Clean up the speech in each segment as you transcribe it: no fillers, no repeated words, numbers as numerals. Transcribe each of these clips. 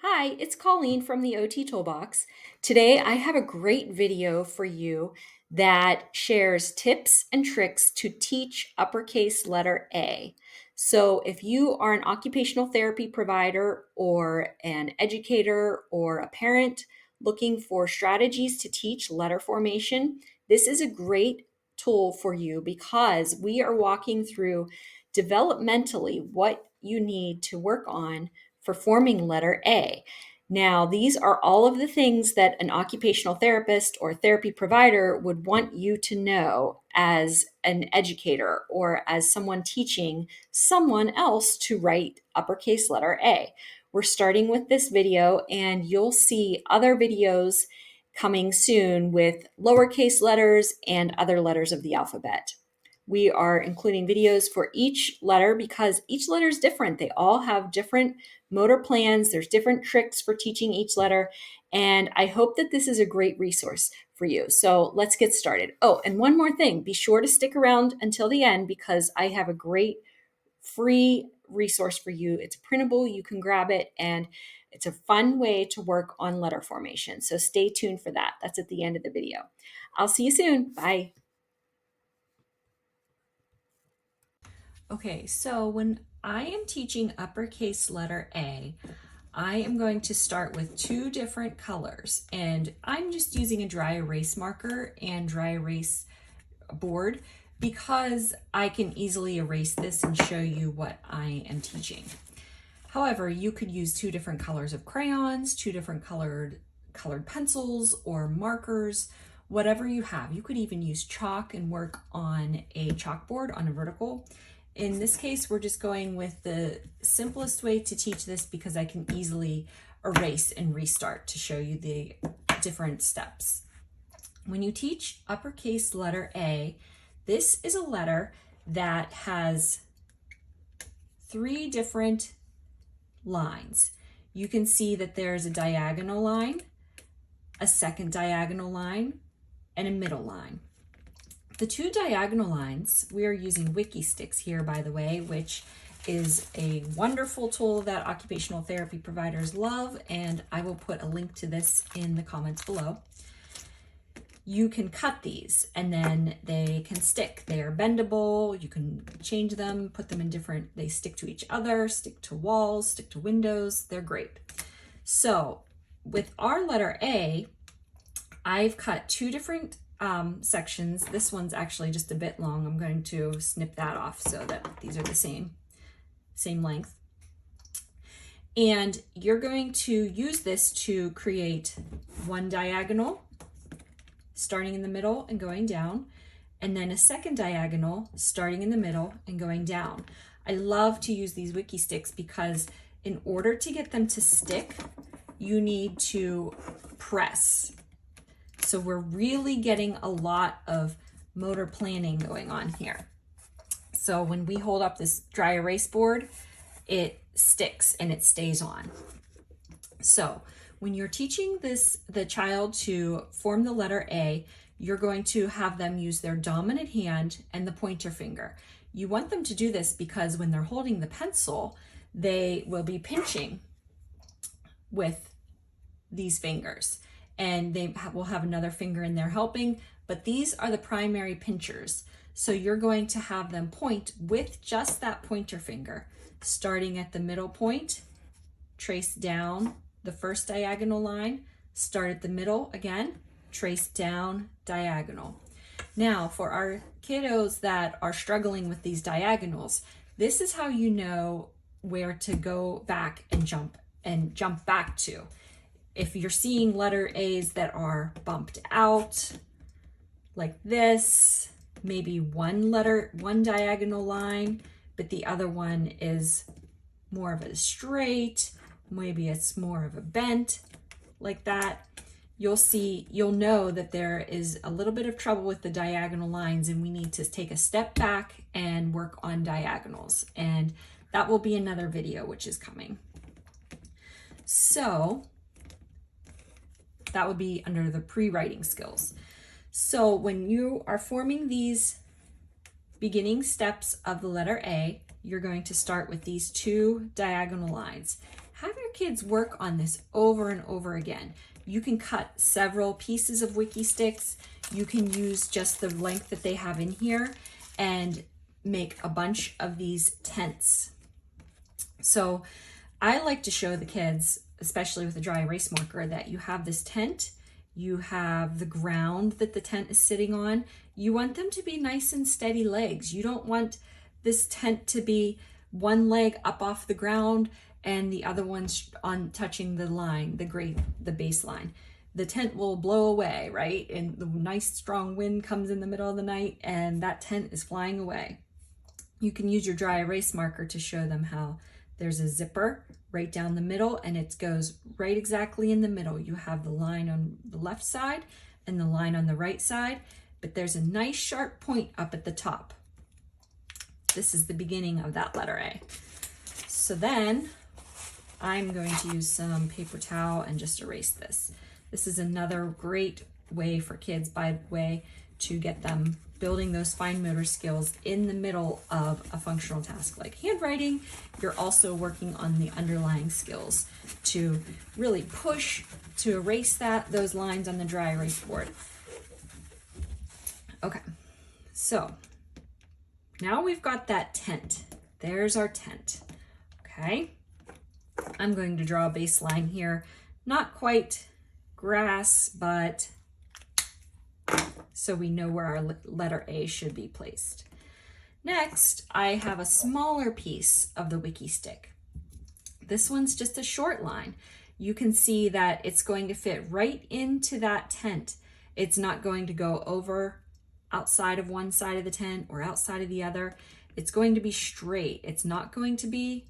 Hi, it's Colleen from the OT Toolbox. Today I have a great video for you that shares tips and tricks to teach uppercase letter A. So, if you are an occupational therapy provider or an educator or a parent looking for strategies to teach letter formation, this is a great tool for you because we are walking through developmentally what you need to work on for forming letter A. Now, these are all of the things that an occupational therapist or therapy provider would want you to know as an educator or as someone teaching someone else to write uppercase letter A. We're starting with this video, and you'll see other videos coming soon with lowercase letters and other letters of the alphabet. We are including videos for each letter because each letter is different. They all have different motor plans. There's different tricks for teaching each letter. And I hope that this is a great resource for you. So let's get started. Oh, and one more thing, be sure to stick around until the end because I have a great free resource for you. It's printable, you can grab it, and it's a fun way to work on letter formation. So stay tuned for that. That's at the end of the video. I'll see you soon. Bye. Okay, so when I am teaching uppercase letter A, I am going to start with two different colors, and I'm just using a dry erase marker and dry erase board because I can easily erase this and show you what I am teaching. However, you could use two different colors of crayons, two different colored pencils or markers, whatever you have. You could even use chalk and work on a chalkboard on a vertical. In this case, we're just going with the simplest way to teach this because I can easily erase and restart to show you the different steps. When you teach uppercase letter A, this is a letter that has three different lines. You can see that there's a diagonal line, a second diagonal line, and a middle line. The two diagonal lines, we are using Wikki Stix here, by the way, which is a wonderful tool that occupational therapy providers love, and I will put a link to this in the comments below. You can cut these and then they can stick. They are bendable. You can change them, put them in different, they stick to each other, stick to walls, stick to windows. They're great. So with our letter A, I've cut two different sections. This one's actually just a bit long. I'm going to snip that off so that these are the same length. And you're going to use this to create one diagonal starting in the middle and going down, and then a second diagonal starting in the middle and going down. I love to use these Wikki Stix because in order to get them to stick, you need to press. So we're really getting a lot of motor planning going on here. So when we hold up this dry erase board, it sticks and it stays on. So when you're teaching the child to form the letter A, you're going to have them use their dominant hand and the pointer finger. You want them to do this because when they're holding the pencil, they will be pinching with these fingers, and they will have another finger in there helping, but these are the primary pinchers. So you're going to have them point with just that pointer finger, starting at the middle point, trace down the first diagonal line, start at the middle again, trace down diagonal. Now for our kiddos that are struggling with these diagonals, this is how you know where to go back and jump back to. If you're seeing letter A's that are bumped out like this, maybe one diagonal line, but the other one is more of a straight, maybe it's more of a bent like that, you'll know that there is a little bit of trouble with the diagonal lines and we need to take a step back and work on diagonals. And that will be another video which is coming. So that would be under the pre-writing skills. So when you are forming these beginning steps of the letter A, you're going to start with these two diagonal lines. Have your kids work on this over and over again. You can cut several pieces of Wikki Stix. You can use just the length that they have in here and make a bunch of these tents. So I like to show the kids, especially with a dry erase marker, that you have this tent, you have the ground that the tent is sitting on. You want them to be nice and steady legs. You don't want this tent to be one leg up off the ground and the other one's on touching the line, the baseline. The tent will blow away, right? And the nice strong wind comes in the middle of the night and that tent is flying away. You can use your dry erase marker to show them how there's a zipper right down the middle and it goes right exactly in the middle. You have the line on the left side and the line on the right side, but there's a nice sharp point up at the top. This is the beginning of that letter A. So then I'm going to use some paper towel and just erase this. This is another great way for kids, by the way, to get them building those fine motor skills in the middle of a functional task like handwriting. You're also working on the underlying skills to really push to erase those lines on the dry erase board. Okay, so now we've got that tent. There's our tent, okay? I'm going to draw a baseline here. Not quite grass, but so we know where our letter A should be placed. Next, I have a smaller piece of the Wikki stick. This one's just a short line. You can see that it's going to fit right into that tent. It's not going to go over outside of one side of the tent or outside of the other. It's going to be straight. It's not going to be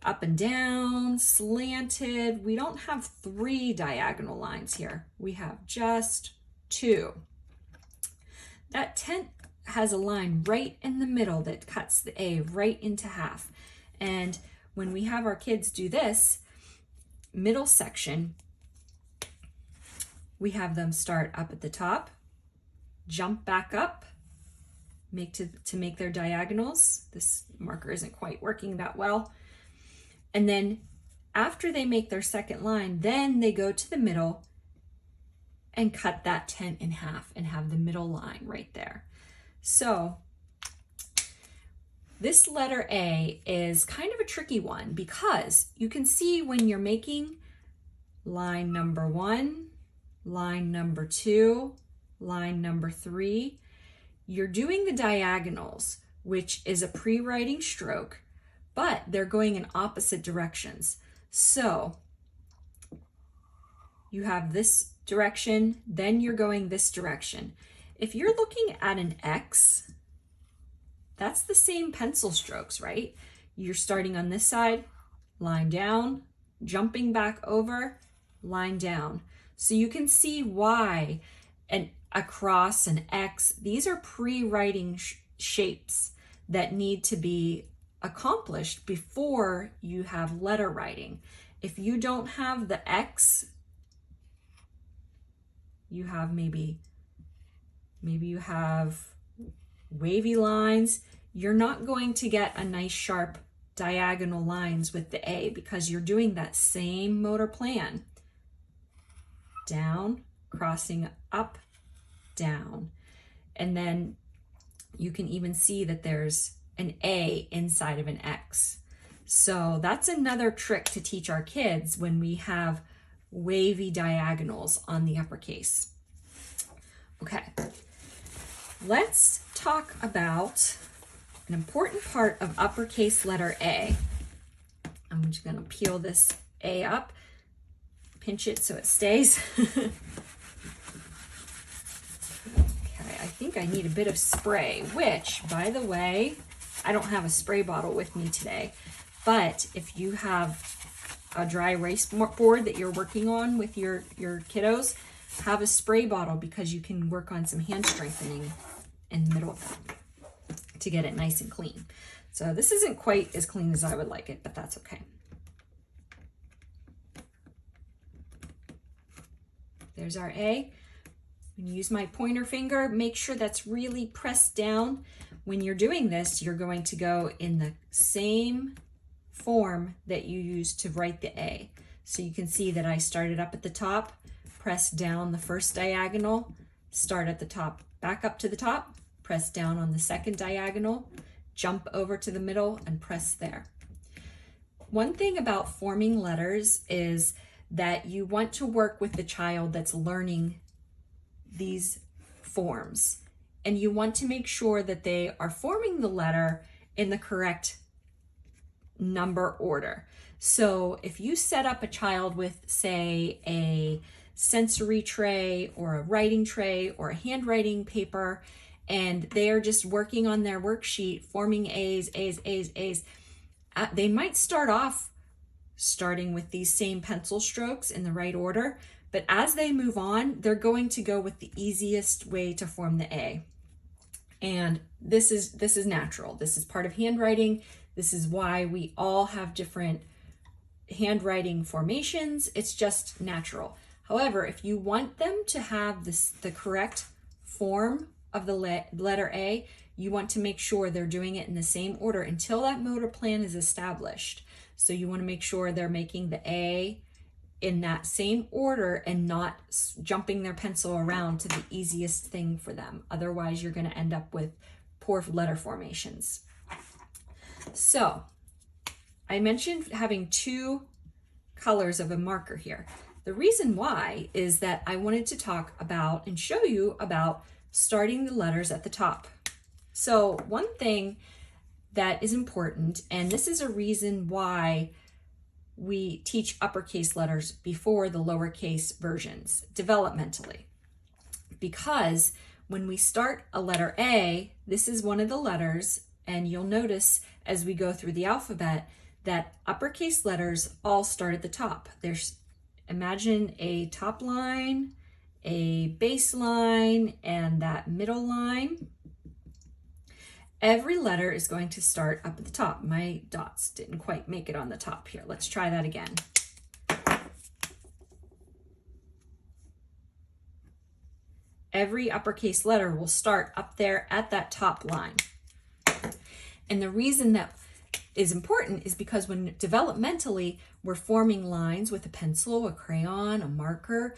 up and down, slanted. We don't have 3 diagonal lines here. We have just 2. That tent has a line right in the middle that cuts the A right into half. And when we have our kids do this middle section, we have them start up at the top, jump back up, to make their diagonals. This marker isn't quite working that well. And then after they make their second line, then they go to the middle and cut that tent in half and have the middle line right there. So this letter A is kind of a tricky one because you can see when you're making line number 1, line number 2, line number 3, you're doing the diagonals, which is a pre-writing stroke, but they're going in opposite directions. So you have this direction, then you're going this direction. If you're looking at an X, that's the same pencil strokes, right? You're starting on this side, line down, jumping back over, line down. So you can see why a cross, an X, these are pre-writing shapes that need to be accomplished before you have letter writing. If you don't have the X, you have maybe you have wavy lines. You're not going to get a nice sharp diagonal lines with the A because you're doing that same motor plan. Down, crossing up, down. And then you can even see that there's an A inside of an X. So that's another trick to teach our kids when we have wavy diagonals on the uppercase. Okay, let's talk about an important part of uppercase letter A. I'm just gonna peel this A up, pinch it so it stays. Okay, I think I need a bit of spray, which, by the way, I don't have a spray bottle with me today, but if you have a dry erase board that you're working on with your kiddos, have a spray bottle because you can work on some hand strengthening in the middle of that to get it nice and clean. So this isn't quite as clean as I would like it, but that's okay. There's our A. When you use my pointer finger, make sure that's really pressed down. When you're doing this, you're going to go in the same form that you use to write the A. So you can see that I started up at the top, press down the first diagonal, start at the top, back up to the top, press down on the second diagonal, jump over to the middle and press there. One thing about forming letters is that you want to work with the child that's learning these forms, and you want to make sure that they are forming the letter in the correct number order. So if you set up a child with, say, a sensory tray or a writing tray or a handwriting paper, and they're just working on their worksheet, forming A's, they might start off starting with these same pencil strokes in the right order, but as they move on, they're going to go with the easiest way to form the A. And this is natural. This is part of handwriting. This is why we all have different handwriting formations. It's just natural. However, if you want them to have the correct form of the letter A, you want to make sure they're doing it in the same order until that motor plan is established. So you want to make sure they're making the A in that same order and not jumping their pencil around to the easiest thing for them. Otherwise, you're going to end up with poor letter formations. So I mentioned having two colors of a marker here. The reason why is that I wanted to talk about and show you about starting the letters at the top. So one thing that is important, and this is a reason why we teach uppercase letters before the lowercase versions developmentally, because when we start a letter A, this is one of the letters, and you'll notice as we go through the alphabet that uppercase letters all start at the top. Imagine a top line, a base line, and that middle line. Every letter is going to start up at the top. My dots didn't quite make it on the top here. Let's try that again. Every uppercase letter will start up there at that top line. And the reason that is important is because when developmentally we're forming lines with a pencil, a crayon, a marker,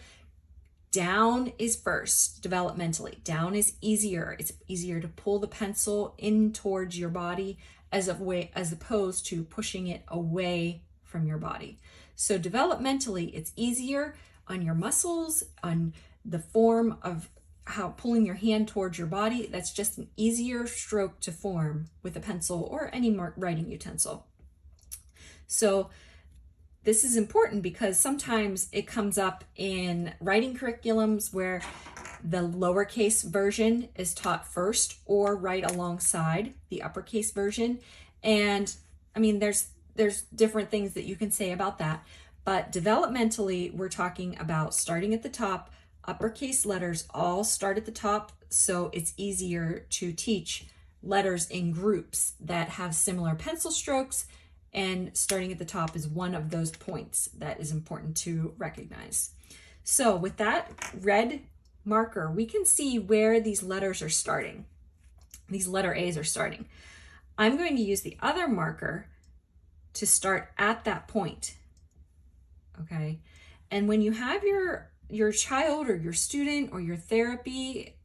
down is first developmentally. Down is easier. It's easier to pull the pencil in towards your body as opposed to pushing it away from your body. So developmentally, it's easier on your muscles, on the form of how pulling your hand towards your body. That's just an easier stroke to form with a pencil or any writing utensil. So this is important because sometimes it comes up in writing curriculums where the lowercase version is taught first or right alongside the uppercase version. And I mean, there's different things that you can say about that, but developmentally, we're talking about starting at the top. Uppercase letters all start at the top, so it's easier to teach letters in groups that have similar pencil strokes, and starting at the top is one of those points that is important to recognize. So with that red marker, we can see where these letters are starting. These letter A's are starting. I'm going to use the other marker to start at that point, okay? And when you have your child or your student or your therapy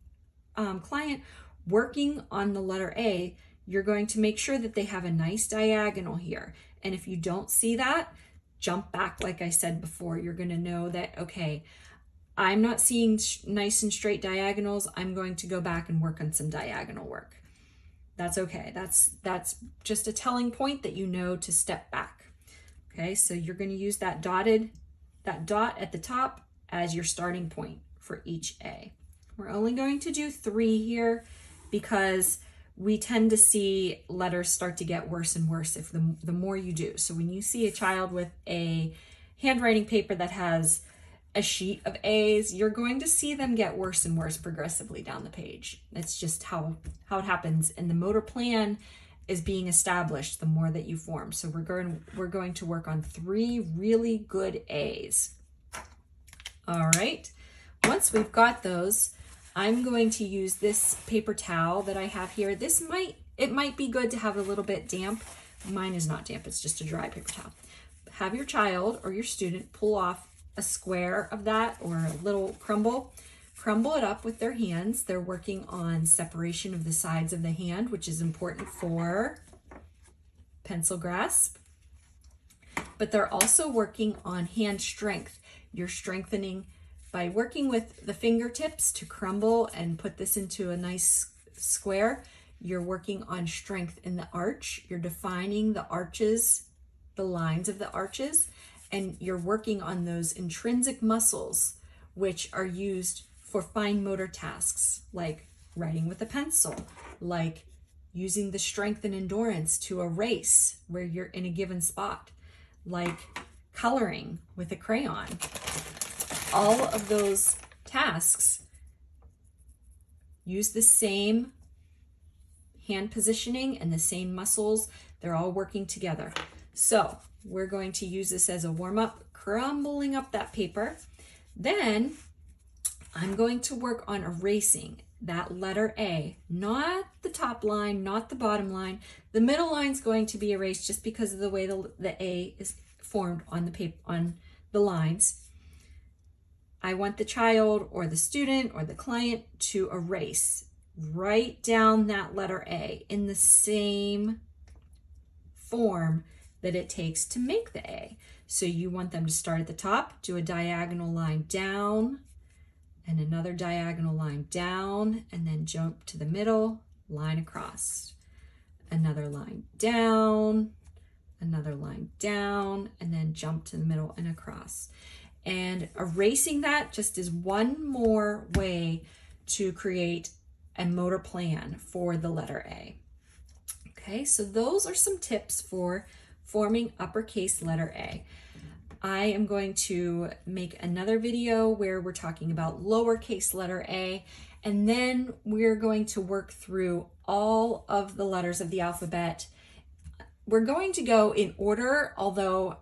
client working on the letter A, you're going to make sure that they have a nice diagonal here. And if you don't see that, jump back like I said before. You're going to know that, okay, I'm not seeing nice and straight diagonals. I'm going to go back and work on some diagonal work. That's okay. That's just a telling point that you know to step back. Okay, so you're going to use that dot at the top as your starting point for each A. We're only going to do 3 here because we tend to see letters start to get worse and worse if the more you do. So when you see a child with a handwriting paper that has a sheet of A's, you're going to see them get worse and worse progressively down the page. That's just how it happens. And the motor plan is being established the more that you form. So we're going to work on 3 really good A's. All right, once we've got those, I'm going to use this paper towel that I have here. It might be good to have a little bit damp, Mine is not damp, it's just a dry paper towel. Have your child or your student pull off a square of that or a little crumble it up with their hands. They're working on separation of the sides of the hand, which is important for pencil grasp. But they're also working on hand strength. You're strengthening by working with the fingertips to crumble and put this into a nice square. You're working on strength in the arch. You're defining the arches, the lines of the arches, and you're working on those intrinsic muscles, which are used for fine motor tasks, like writing with a pencil, like using the strength and endurance to erase where you're in a given spot, like coloring with a crayon. All of those tasks use the same hand positioning and the same muscles. They're all working together. So we're going to use this as a warm-up, crumbling up that paper. Then I'm going to work on erasing that letter A, not the top line, not the bottom line. The middle line is going to be erased just because of the way the A is formed on the paper, on the lines. I want the child or the student or the client to erase, write down that letter A in the same form that it takes to make the A. So you want them to start at the top, do a diagonal line down, and another diagonal line down, and then jump to the middle, line across. Another line down, another line down, and then jump to the middle and across. And erasing that just is one more way to create a motor plan for the letter A. Okay, so those are some tips for forming uppercase letter A. I am going to make another video where we're talking about lowercase letter A, and then we're going to work through all of the letters of the alphabet. We're going to go in order, although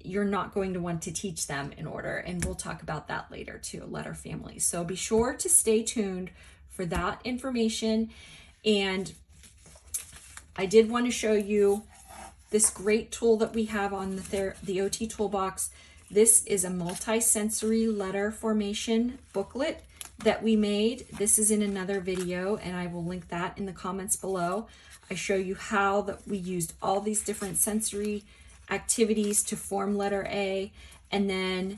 you're not going to want to teach them in order, and we'll talk about that later too, letter families. So be sure to stay tuned for that information. And I did want to show you this great tool that we have on the OT Toolbox. This is a multisensory letter formation booklet that we made. This is in another video, and I will link that in the comments below. I show you how that we used all these different sensory activities to form letter A, and then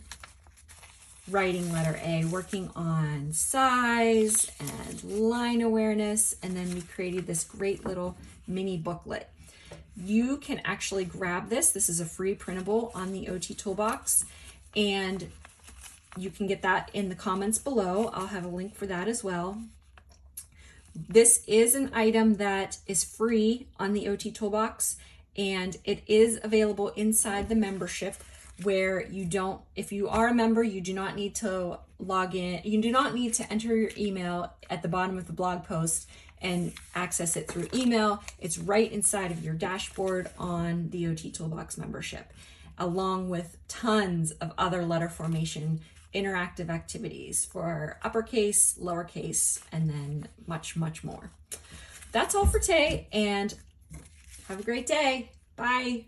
writing letter A, working on size and line awareness, and then we created this great little mini booklet. You can actually grab this. This is a free printable on the OT Toolbox, and you can get that in the comments below. I'll have a link for that as well. This is an item that is free on the OT Toolbox, and it is available inside the membership, where you don't, if you are a member, you do not need to log in. You do not need to enter your email at the bottom of the blog post and access it through email. It's right inside of your dashboard on the OT Toolbox membership, along with tons of other letter formation interactive activities for uppercase, lowercase, and then much, much more. That's all for today, and have a great day. Bye.